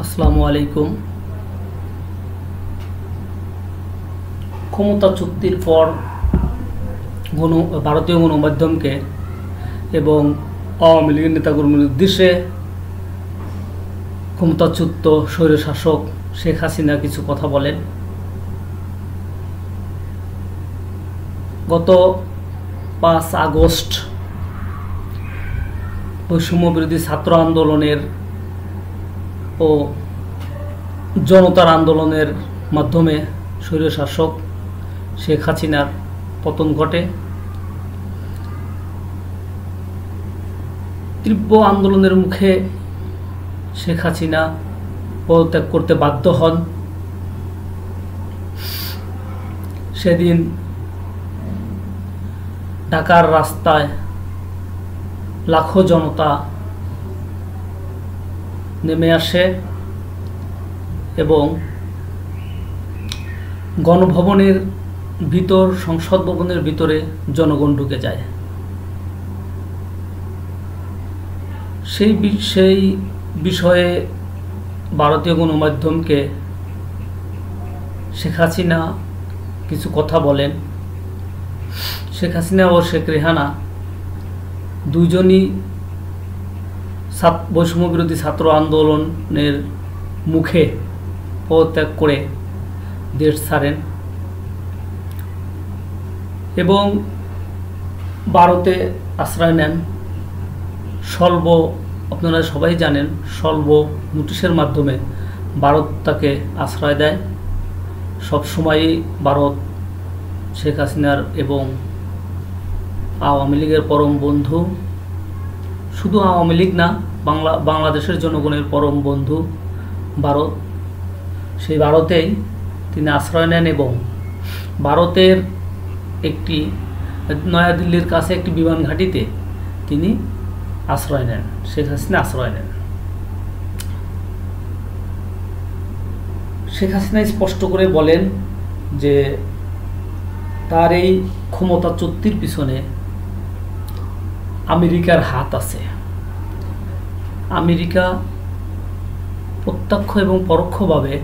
আসসালামু আলাইকুম। ক্ষমতা চুক্তির পর ভারতীয় গণমাধ্যমকে এবং আওয়ামী লীগের নেতাকর্মীর উদ্দেশ্যে ক্ষমতাচ্যুত স্বৈরশাসক শেখ হাসিনা কিছু কথা বলেন। গত 5 আগস্ট বৈষম্য বিরোধী ছাত্র আন্দোলনের ও জনতার আন্দোলনের মাধ্যমে স্বৈরশাসক শেখ হাসিনার পতন ঘটে। তীব্র আন্দোলনের মুখে শেখ হাসিনা পদত্যাগ করতে বাধ্য হন। সেদিন ঢাকার রাস্তায় লাখো জনতা নেমে আসে এবং গণভবনের ভিতর, সংসদ ভবনের ভিতরে জনগণ ঢুকে যায়। সেই বিষয়ে ভারতীয় গণমাধ্যমকে শেখ হাসিনা কিছু কথা বলেন। শেখ হাসিনা ও শেখ রেহানা দুইজনই বৈষম্য বিরোধী ছাত্র আন্দোলনের মুখে পদত্যাগ করে দেশ ছাড়েন এবং ভারতে আশ্রয় নেন। আপনারা সবাই জানেন, স্বল্প নোটিশের মাধ্যমে ভারত তাকে আশ্রয় দেয়। সবসময়ই ভারত শেখ হাসিনার এবং আওয়ামী লীগের পরম বন্ধু। শুধু আওয়ামী লীগ না, বাংলাদেশের জনগণের পরম বন্ধু ভারত। সেই ভারতেই তিনি আশ্রয় নেন এবং ভারতের একটি নয়াদিল্লির কাছে একটি বিমান ঘাঁটিতে তিনি আশ্রয় নেন, শেখ হাসিনা আশ্রয় নেন। শেখ হাসিনা স্পষ্ট করে বলেন যে তার এই ক্ষমতাচ্যুতির পিছনে আমেরিকার হাত আছে। আমেরিকা প্রত্যক্ষ এবং পরোক্ষভাবে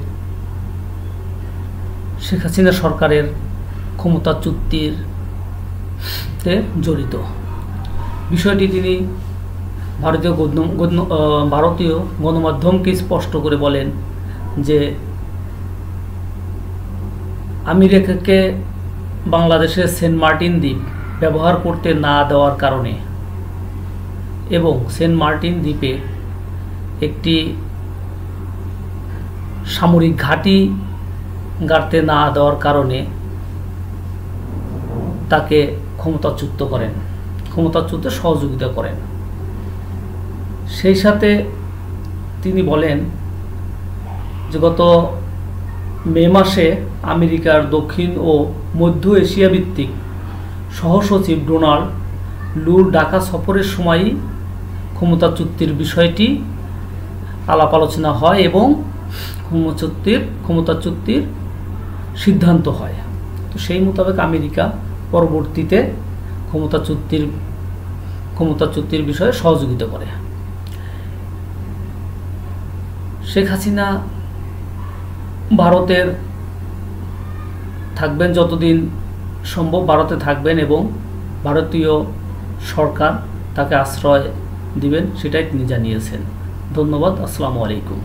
শেখ হাসিনা সরকারের ক্ষমতাচ্যুতিতে জড়িত। বিষয়টি তিনি ভারতীয় গণমাধ্যমকে স্পষ্ট করে বলেন যে আমেরিকাকে বাংলাদেশের সেন্ট মার্টিন দ্বীপ ব্যবহার করতে না দেওয়ার কারণে এবং সেন্ট মার্টিন দ্বীপে একটি সামরিক ঘাঁটি গাড়তে না দেওয়ার কারণে তাকে ক্ষমতাচ্যুতে সহযোগিতা করেন। সেই সাথে তিনি বলেন যে গত মে মাসে আমেরিকার দক্ষিণ ও মধ্য এশিয়া ভিত্তিক সহসচিব ডোনাল্ড লুর ঢাকা সফরের সময়ই ক্ষমতাচ্যুতির বিষয়টি আলাপ আলোচনা হয় এবং ক্ষমতাচ্যুতির সিদ্ধান্ত হয়। তো সেই মোতাবেক আমেরিকা পরবর্তীতে ক্ষমতাচ্যুতির বিষয়ে সহযোগিতা করে। শেখ হাসিনা ভারতের থাকবেন, যতদিন সম্ভব ভারতে থাকবেন এবং ভারতীয় সরকার তাকে আশ্রয় দিবেন, সেটাই তিনি জানিয়েছেন। ধন্যবাদ। আসসালামু আলাইকুম।